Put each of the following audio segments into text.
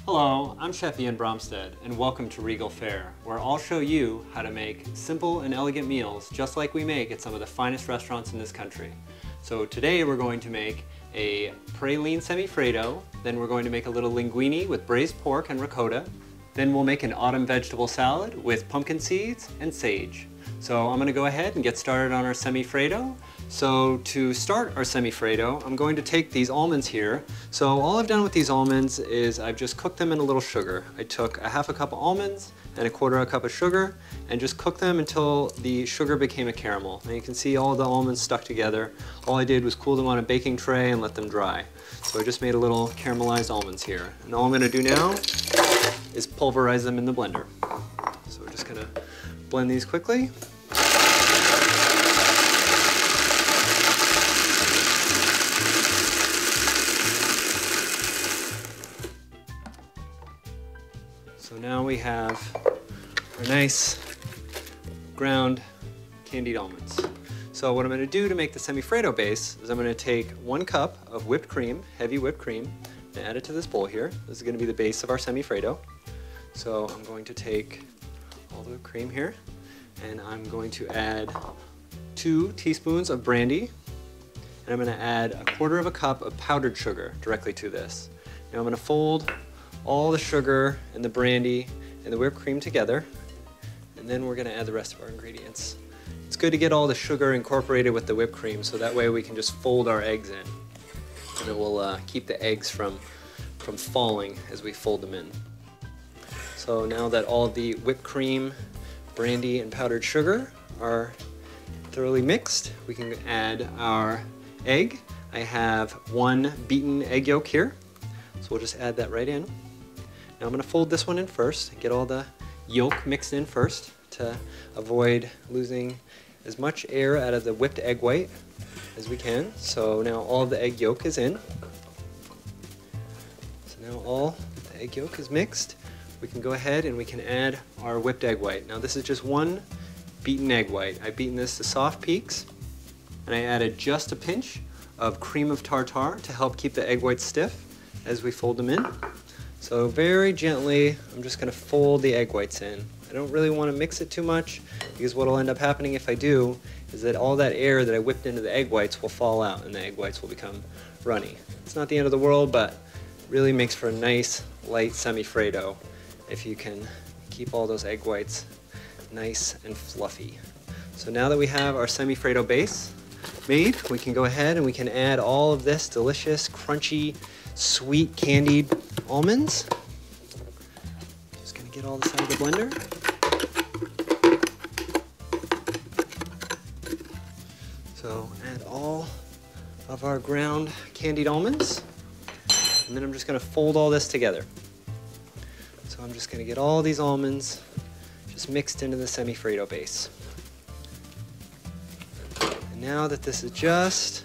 Hello, I'm Chef Ian Bromstead, and welcome to Regal Fare, where I'll show you how to make simple and elegant meals just like we make at some of the finest restaurants in this country. So today we're going to make a praline semifreddo, then we're going to make a little linguini with braised pork and ricotta, then we'll make an autumn vegetable salad with pumpkin seeds and sage. So I'm going to go ahead and get started on our semifreddo. So to start our semifreddo, I'm going to take these almonds here. So all I've done with these almonds is I've just cooked them in a little sugar. I took a half a cup of almonds and a quarter of a cup of sugar and just cooked them until the sugar became a caramel. And you can see all the almonds stuck together. All I did was cool them on a baking tray and let them dry. So I just made a little caramelized almonds here. And all I'm going to do now is pulverize them in the blender. So we're just going to blend these quickly. So now we have our nice ground candied almonds. So what I'm going to do to make the semifreddo base is I'm going to take 1 cup of whipped cream, heavy whipped cream, and add it to this bowl here. This is going to be the base of our semifreddo. So I'm going to take all the whipped cream here, and I'm going to add 2 teaspoons of brandy, and I'm going to add a quarter of a cup of powdered sugar directly to this. Now I'm going to fold all the sugar and the brandy and the whipped cream together, and then we're going to add the rest of our ingredients. It's good to get all the sugar incorporated with the whipped cream so that way we can just fold our eggs in, and it will keep the eggs from falling as we fold them in. So now that all the whipped cream, brandy, and powdered sugar are thoroughly mixed, we can add our egg. I have 1 beaten egg yolk here, so we'll just add that right in. Now I'm going to fold this one in first, get all the yolk mixed in first to avoid losing as much air out of the whipped egg white as we can. So now all of the egg yolk is in. So now all the egg yolk is mixed. We can go ahead and we can add our whipped egg white. Now this is just 1 beaten egg white. I've beaten this to soft peaks, and I added just a pinch of cream of tartar to help keep the egg whites stiff as we fold them in. So very gently, I'm just going to fold the egg whites in. I don't really want to mix it too much, because what will end up happening if I do is that all that air that I whipped into the egg whites will fall out and the egg whites will become runny. It's not the end of the world, but really makes for a nice light semifreddo if you can keep all those egg whites nice and fluffy. So now that we have our semifreddo base made, we can go ahead and we can add all of this delicious, crunchy, sweet candied almonds. Just gonna get all this out of the blender. So add all of our ground candied almonds, and then I'm just gonna fold all this together. So I'm just gonna get all these almonds just mixed into the semifreddo base. And now that this is just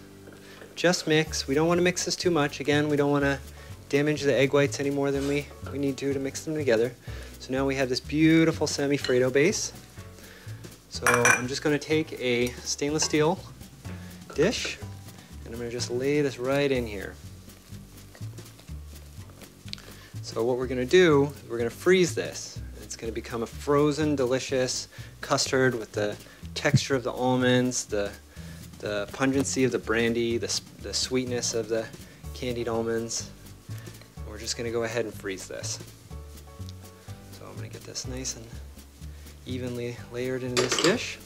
mixed, we don't want to mix this too much. Again, we don't want to damage the egg whites any more than we need to mix them together. So now we have this beautiful semifreddo base. So I'm just going to take a stainless steel dish, and I'm going to just lay this right in here. So what we're going to do is we're going to freeze this. It's going to become a frozen, delicious custard with the texture of the almonds, the pungency of the brandy, the sweetness of the candied almonds. And we're just going to go ahead and freeze this. So I'm going to get this nice and evenly layered into this dish.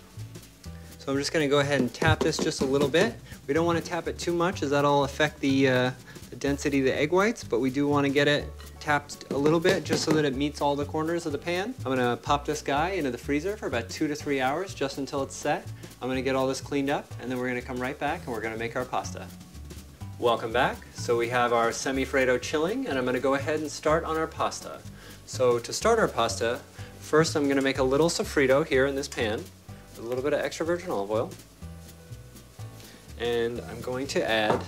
So I'm just going to go ahead and tap this just a little bit. We don't want to tap it too much, as that'll affect the density of the egg whites, but we do want to get it tapped a little bit just so that it meets all the corners of the pan. I'm going to pop this guy into the freezer for about 2 to 3 hours just until it's set. I'm going to get all this cleaned up, and then we're going to come right back and we're going to make our pasta. Welcome back. So we have our semifreddo chilling, and I'm going to go ahead and start on our pasta. So to start our pasta, first I'm going to make a little sofrito here in this pan with a little bit of extra virgin olive oil. And I'm going to add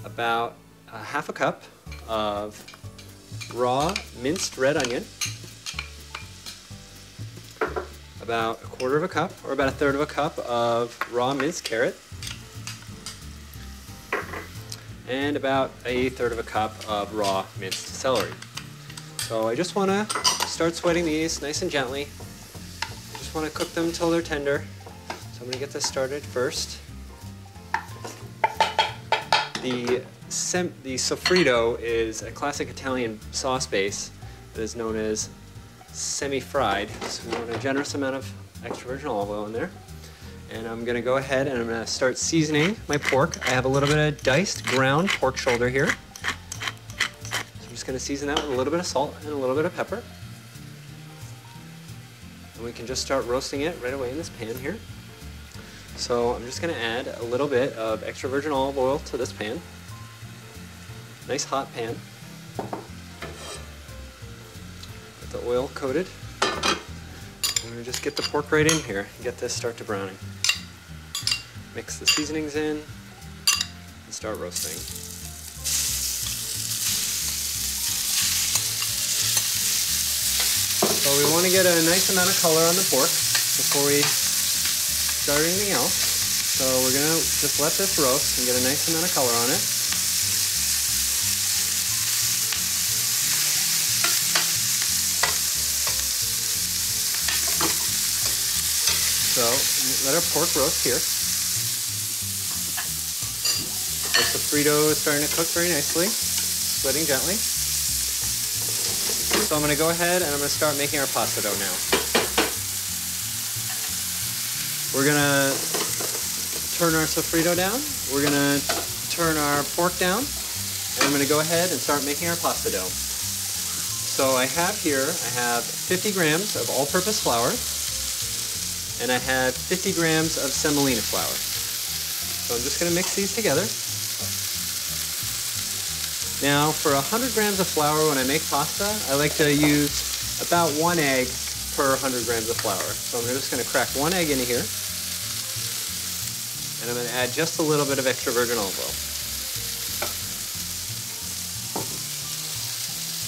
about half a cup of raw minced red onion, about a quarter of a cup or about a third of a cup of raw minced carrot, and about 1/3 of a cup of raw minced celery. So I just want to start sweating these nice and gently. I just want to cook them until they're tender. So I'm going to get this started first. The Semifreddo is a classic Italian sauce base that is known as semi-fried. So we want a generous amount of extra virgin olive oil in there. And I'm going to go ahead and I'm going to start seasoning my pork. I have a little bit of diced ground pork shoulder here. So I'm just going to season that with a little bit of salt and a little bit of pepper. And we can just start roasting it right away in this pan here. So I'm just going to add a little bit of extra virgin olive oil to this pan. Nice hot pan. Get the oil coated. I'm going to just get the pork right in here and get this start to browning. Mix the seasonings in and start roasting. So we want to get a nice amount of color on the pork before we start anything else. So we're going to just let this roast and get a nice amount of color on it. So let our pork roast here. Our Semifreddo is starting to cook very nicely, sweating gently. So I'm going to go ahead and I'm going to start making our pasta dough now. We're going to turn our Semifreddo down. We're going to turn our pork down. And I'm going to go ahead and start making our pasta dough. So I have 50 grams of all-purpose flour. And I have 50 grams of semolina flour. So I'm just going to mix these together. Now for 100 grams of flour when I make pasta, I like to use about 1 egg per 100 grams of flour. So I'm just going to crack 1 egg into here. And I'm going to add just a little bit of extra virgin olive oil.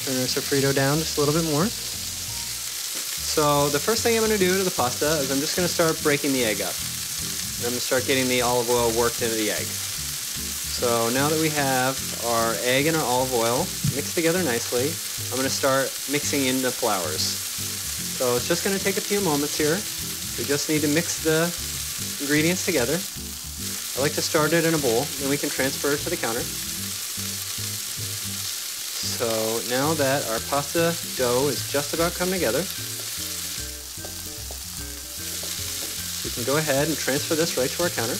Turn our Semifreddo down just a little bit more. So the first thing I'm going to do to the pasta is I'm just going to start breaking the egg up. And I'm going to start getting the olive oil worked into the egg. So now that we have our egg and our olive oil mixed together nicely, I'm going to start mixing in the flours. So it's just going to take a few moments here. We just need to mix the ingredients together. I like to start it in a bowl, then we can transfer it to the counter. So now that our pasta dough is just about come together, we can go ahead and transfer this right to our counter.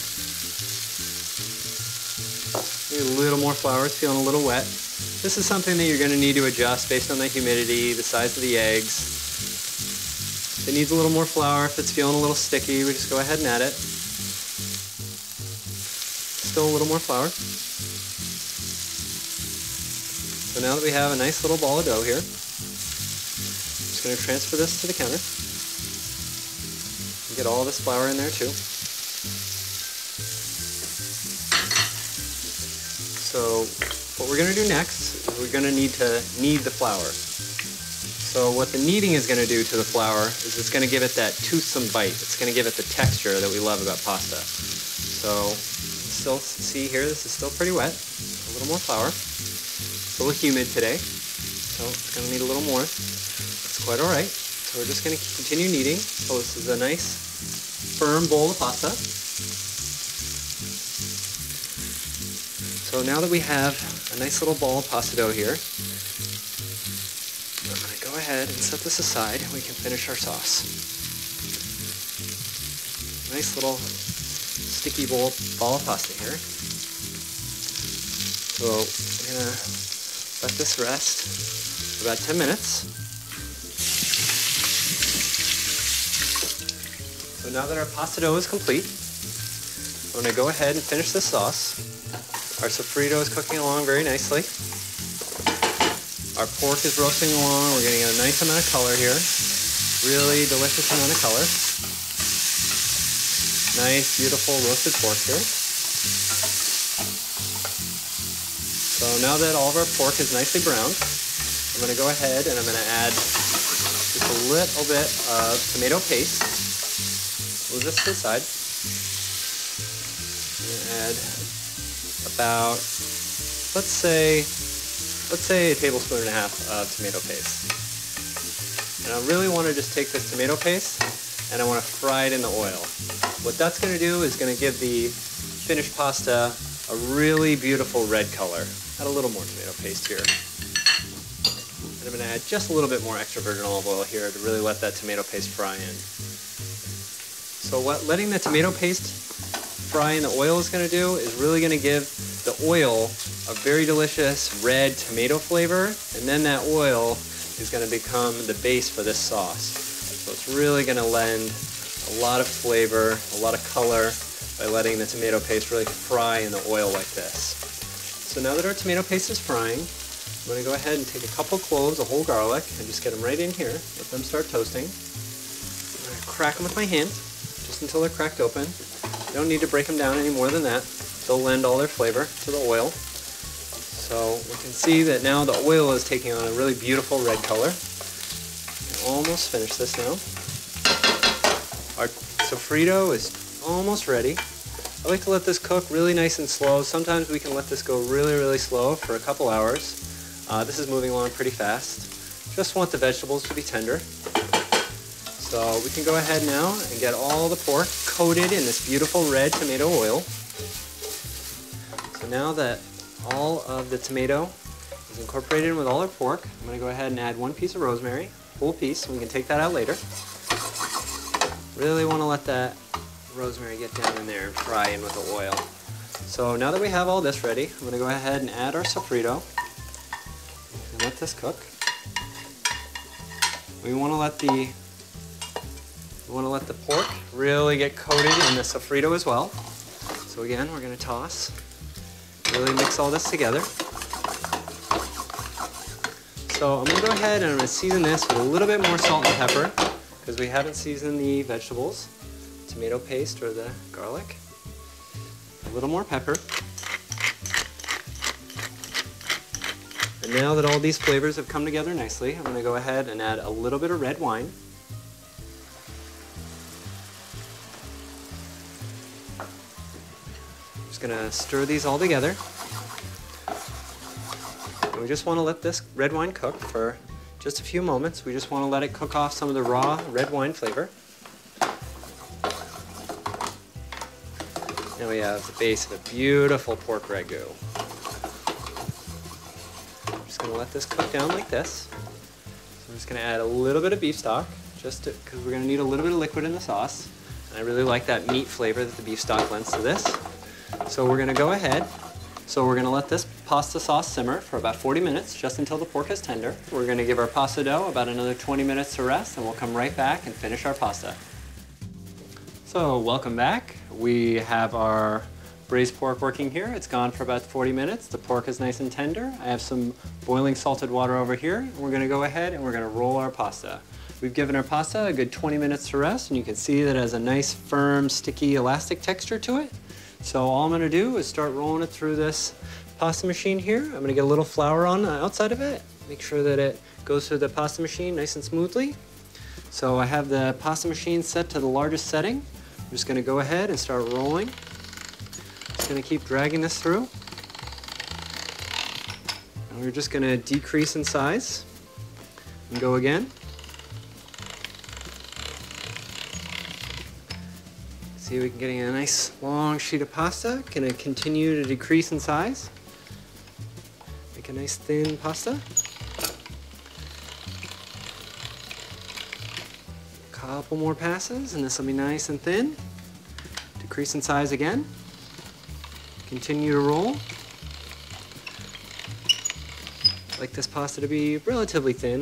Maybe a little more flour, it's feeling a little wet. This is something that you're going to need to adjust based on the humidity, the size of the eggs. If it needs a little more flour, if it's feeling a little sticky, we just go ahead and add it. Still a little more flour. So now that we have a nice little ball of dough here, I'm just going to transfer this to the counter. Get all this flour in there too. So what we're going to do next is we're going to need to knead the flour. So what the kneading is going to do to the flour is it's going to give it that toothsome bite. It's going to give it the texture that we love about pasta. So still see here, this is still pretty wet. A little more flour. It's a little humid today, so it's going to need a little more. It's quite all right. So we're just going to continue kneading. So this is a nice firm bowl of pasta. So now that we have a nice little ball of pasta dough here, I'm going to go ahead and set this aside and we can finish our sauce. Nice little sticky ball of pasta here. So we're going to let this rest for about 10 minutes. So now that our pasta dough is complete, I'm going to go ahead and finish this sauce. Our Semifreddo is cooking along very nicely. Our pork is roasting along. We're getting a nice amount of color here. Really delicious amount of color. Nice, beautiful roasted pork here. So now that all of our pork is nicely browned, I'm going to go ahead and I'm going to add just a little bit of tomato paste. Move this to the side. I'm going to add about let's say a tablespoon and a half of tomato paste. And I really want to just take this tomato paste and I want to fry it in the oil. What that's going to do is going to give the finished pasta a really beautiful red color. Add a little more tomato paste here. And I'm going to add just a little bit more extra virgin olive oil here to really let that tomato paste fry in. So what letting the tomato paste fry in the oil is going to do is really going to give the oil a very delicious red tomato flavor, and then that oil is going to become the base for this sauce. So it's really going to lend a lot of flavor, a lot of color by letting the tomato paste really fry in the oil like this. So now that our tomato paste is frying, I'm going to go ahead and take a couple cloves of whole garlic and just get them right in here. Let them start toasting. I'm going to crack them with my hand just until they're cracked open. You don't need to break them down any more than that. They'll lend all their flavor to the oil. So we can see that now the oil is taking on a really beautiful red color. Almost finished this now. Our sofrito is almost ready. I like to let this cook really nice and slow. Sometimes we can let this go really, really slow for a couple hours. This is moving along pretty fast. Just want the vegetables to be tender. So we can go ahead now and get all the pork coated in this beautiful red tomato oil. So now that all of the tomato is incorporated in with all our pork, I'm going to go ahead and add one piece of rosemary, whole piece, so we can take that out later. Really want to let that rosemary get down in there and fry in with the oil. So now that we have all this ready, I'm going to go ahead and add our sofrito and let this cook. We want to let the pork really get coated in the sofrito as well. So again, we're going to toss, really mix all this together. So I'm going to go ahead and I'm going to season this with a little bit more salt and pepper because we haven't seasoned the vegetables, tomato paste or the garlic. A little more pepper. And now that all these flavors have come together nicely, I'm going to go ahead and add a little bit of red wine. I'm just going to stir these all together. And we just want to let this red wine cook for just a few moments. We just want to let it cook off some of the raw red wine flavor. Now we have the base of a beautiful pork ragu. I'm just going to let this cook down like this. So I'm just going to add a little bit of beef stock, just because we're going to need a little bit of liquid in the sauce. And I really like that meat flavor that the beef stock lends to this. So we're going to go ahead. So we're going to let this pasta sauce simmer for about 40 minutes, just until the pork is tender. We're going to give our pasta dough about another 20 minutes to rest, and we'll come right back and finish our pasta. So welcome back. We have our braised pork working here. It's gone for about 40 minutes. The pork is nice and tender. I have some boiling salted water over here. We're going to go ahead and we're going to roll our pasta. We've given our pasta a good 20 minutes to rest, and you can see that it has a nice, firm, sticky, elastic texture to it. So all I'm going to do is start rolling it through this pasta machine here. I'm going to get a little flour on the outside of it. Make sure that it goes through the pasta machine nice and smoothly. So I have the pasta machine set to the largest setting. I'm just going to go ahead and start rolling. Just going to keep dragging this through. And we're just going to decrease in size and go again. See, we can get a nice long sheet of pasta. Going to continue to decrease in size. Make a nice thin pasta. Couple more passes, and this will be nice and thin. Decrease in size again. Continue to roll. I like this pasta to be relatively thin.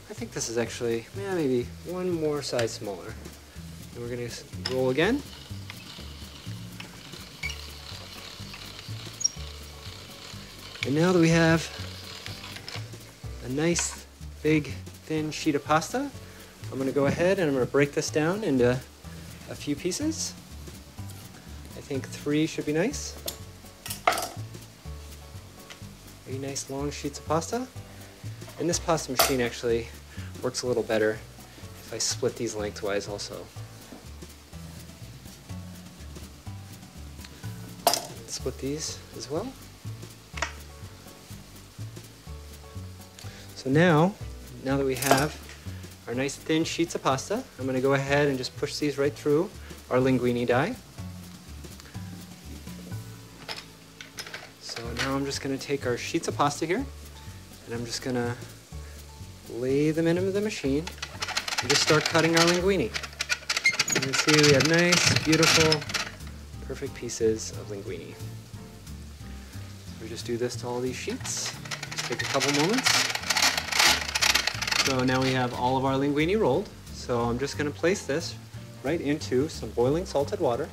I think this is actually, maybe one more size smaller. And we're going to roll again. And now that we have a nice, big, thin sheet of pasta, I'm going to go ahead and I'm going to break this down into a few pieces. I think 3 should be nice. 3 nice long sheets of pasta. And this pasta machine actually works a little better if I split these lengthwise also. split these as well. So now that we have our nice thin sheets of pasta, I'm going to go ahead and just push these right through our linguini die. So now I'm just going to take our sheets of pasta here, and I'm just going to lay them into the machine and just start cutting our linguini. You can see we have nice, beautiful, perfect pieces of linguini. So we just do this to all these sheets. Just take a couple moments. So now we have all of our linguini rolled. So I'm just going to place this right into some boiling salted water.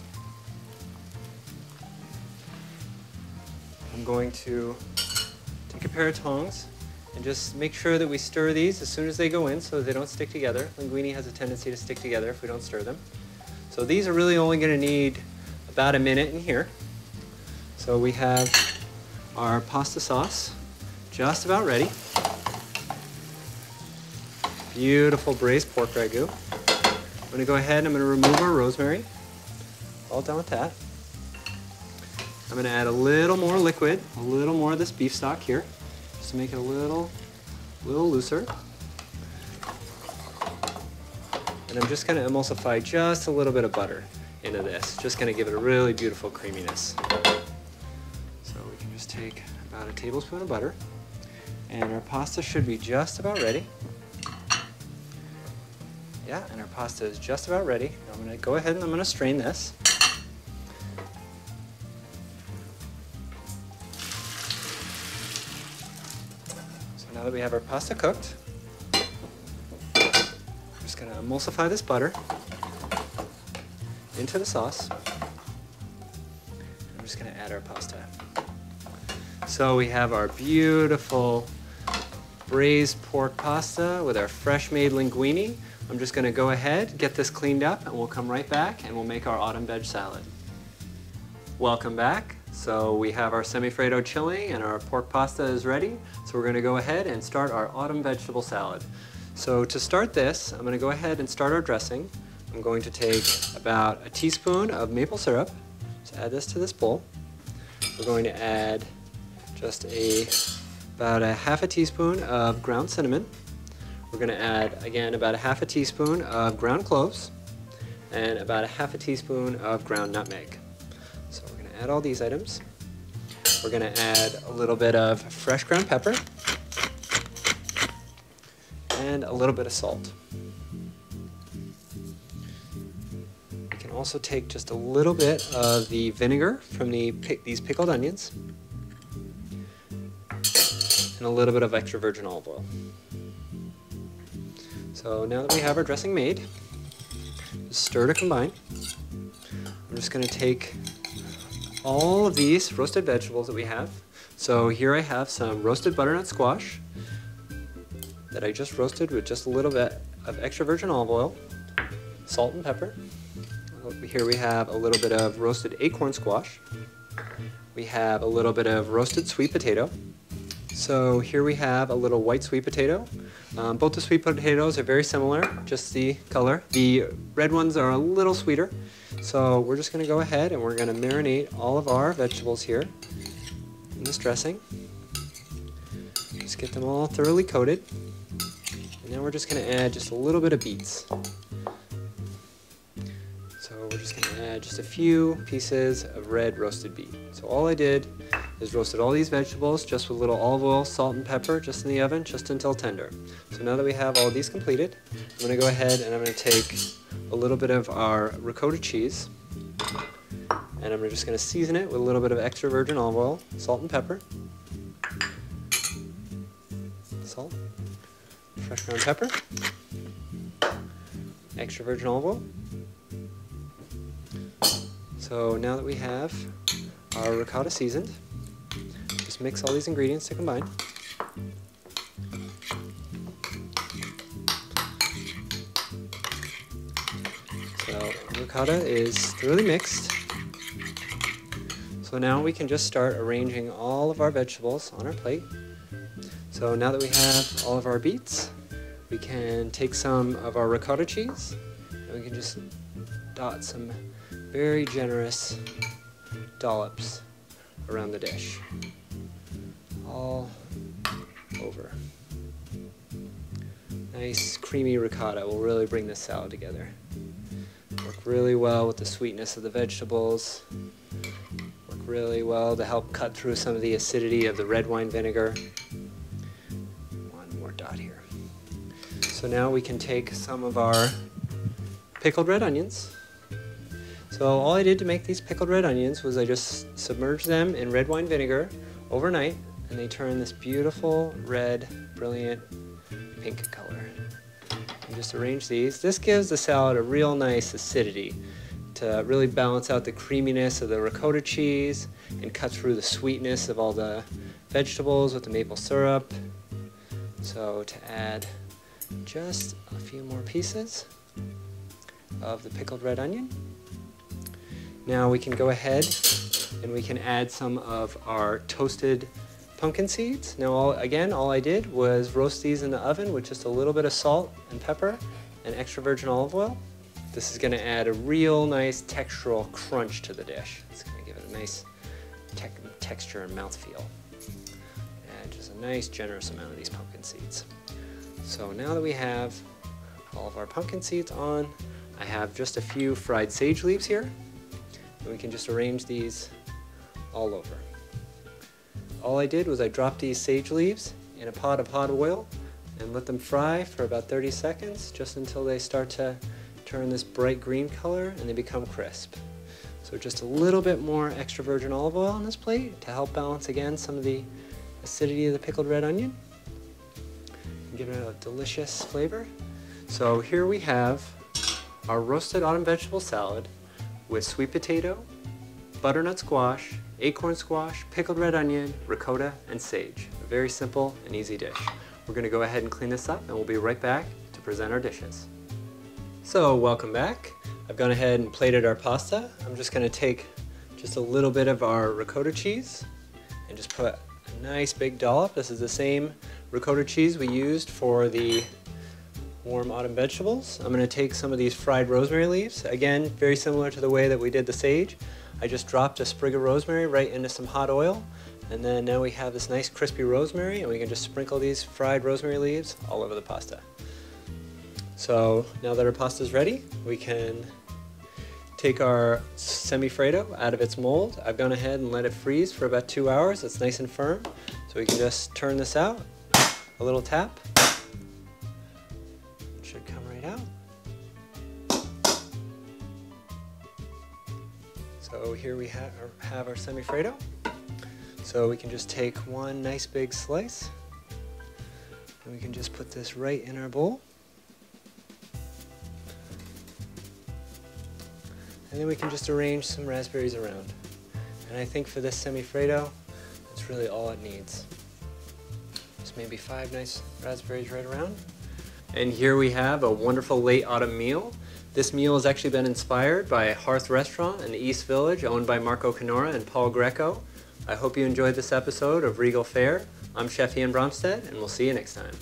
I'm going to take a pair of tongs and just make sure that we stir these as soon as they go in so they don't stick together. Linguini has a tendency to stick together if we don't stir them. So these are really only going to need about a minute in here. So we have our pasta sauce just about ready. Beautiful braised pork ragu. I'm going to go ahead and I'm going to remove our rosemary. All done with that. I'm going to add a little more liquid, a little more of this beef stock here, just to make it a little looser. And I'm just going to emulsify just a little bit of butter into this, just going to give it a really beautiful creaminess. So we can just take about a tablespoon of butter, and our pasta should be just about ready. Yeah, and our pasta is just about ready. I'm going to go ahead and I'm going to strain this. So now that we have our pasta cooked, I'm just going to emulsify this butter into the sauce. I'm just going to add our pasta. So we have our beautiful braised pork pasta with our fresh made linguini. I'm just going to go ahead, get this cleaned up, and we'll come right back and we'll make our autumn veg salad. Welcome back. So we have our semifreddo chili and our pork pasta is ready. So we're going to go ahead and start our autumn vegetable salad. So to start this, I'm going to go ahead and start our dressing. I'm going to take about a teaspoon of maple syrup. So add this to this bowl. We're going to add just about a half a teaspoon of ground cinnamon. We're going to add, again, about a half a teaspoon of ground cloves and about a half a teaspoon of ground nutmeg. So we're going to add all these items. We're going to add a little bit of fresh ground pepper and a little bit of salt. We can also take just a little bit of the vinegar from these pickled onions and a little bit of extra virgin olive oil. So now that we have our dressing made, stir to combine. I'm just going to take all of these roasted vegetables that we have. So here I have some roasted butternut squash that I just roasted with just a little bit of extra virgin olive oil, salt and pepper. Here we have a little bit of roasted acorn squash. We have a little bit of roasted sweet potato. So here we have a little white sweet potato. Both the sweet potatoes are very similar, just the color. The red ones are a little sweeter. So we're just going to go ahead and we're going to marinate all of our vegetables here in this dressing. Just get them all thoroughly coated. And then we're just going to add just a little bit of beets. So we're just going to add just a few pieces of red roasted beet. So all I did is roasted all these vegetables just with a little olive oil, salt, and pepper just in the oven, just until tender. So now that we have all these completed, I'm going to go ahead and I'm going to take a little bit of our ricotta cheese, and I'm just going to season it with a little bit of extra virgin olive oil, salt and pepper, salt, fresh ground pepper, extra virgin olive oil. So now that we have our ricotta seasoned, just mix all these ingredients to combine. So ricotta is thoroughly mixed. So now we can just start arranging all of our vegetables on our plate. So now that we have all of our beets, we can take some of our ricotta cheese and we can just dot some very generous dollops around the dish. All over. Nice creamy ricotta will really bring this salad together. Work really well with the sweetness of the vegetables. Work really well to help cut through some of the acidity of the red wine vinegar. One more dot here. So now we can take some of our pickled red onions. So all I did to make these pickled red onions was I just submerged them in red wine vinegar overnight, and they turn this beautiful red, brilliant pink color. And just arrange these. This gives the salad a real nice acidity to really balance out the creaminess of the ricotta cheese and cut through the sweetness of all the vegetables with the maple syrup. So to add just a few more pieces of the pickled red onion. Now we can go ahead and we can add some of our toasted pumpkin seeds. Now all I did was roast these in the oven with just a little bit of salt and pepper and extra virgin olive oil. This is going to add a real nice textural crunch to the dish. It's going to give it a nice texture and mouthfeel. And just a nice generous amount of these pumpkin seeds. So now that we have all of our pumpkin seeds on, I have just a few fried sage leaves here. And we can just arrange these all over. All I did was I dropped these sage leaves in a pot of hot oil and let them fry for about 30 seconds, just until they start to turn this bright green color and they become crisp. So just a little bit more extra virgin olive oil on this plate to help balance again some of the acidity of the pickled red onion and give it a delicious flavor. So here we have our roasted autumn vegetable salad with sweet potato, butternut squash, acorn squash, pickled red onion, ricotta, and sage. A very simple and easy dish. We're going to go ahead and clean this up, and we'll be right back to present our dishes. So welcome back. I've gone ahead and plated our pasta. I'm just going to take just a little bit of our ricotta cheese and just put a nice big dollop. This is the same ricotta cheese we used for the warm autumn vegetables. I'm going to take some of these fried rosemary leaves. Again, very similar to the way that we did the sage. I just dropped a sprig of rosemary right into some hot oil, and then now we have this nice crispy rosemary, and we can just sprinkle these fried rosemary leaves all over the pasta. So now that our pasta is ready, we can take our Semifreddo out of its mold. I've gone ahead and let it freeze for about 2 hours. It's nice and firm, so we can just turn this out, a little tap. It should come right out. So here we have our Semifreddo. So we can just take one nice big slice, and we can just put this right in our bowl. And then we can just arrange some raspberries around. And I think for this Semifreddo, that's really all it needs. Just maybe 5 nice raspberries right around. And here we have a wonderful late autumn meal. This meal has actually been inspired by a Hearth restaurant in the East Village owned by Marco Canora and Paul Greco. I hope you enjoyed this episode of Regal Fare. I'm Chef Ian Bromstead, and we'll see you next time.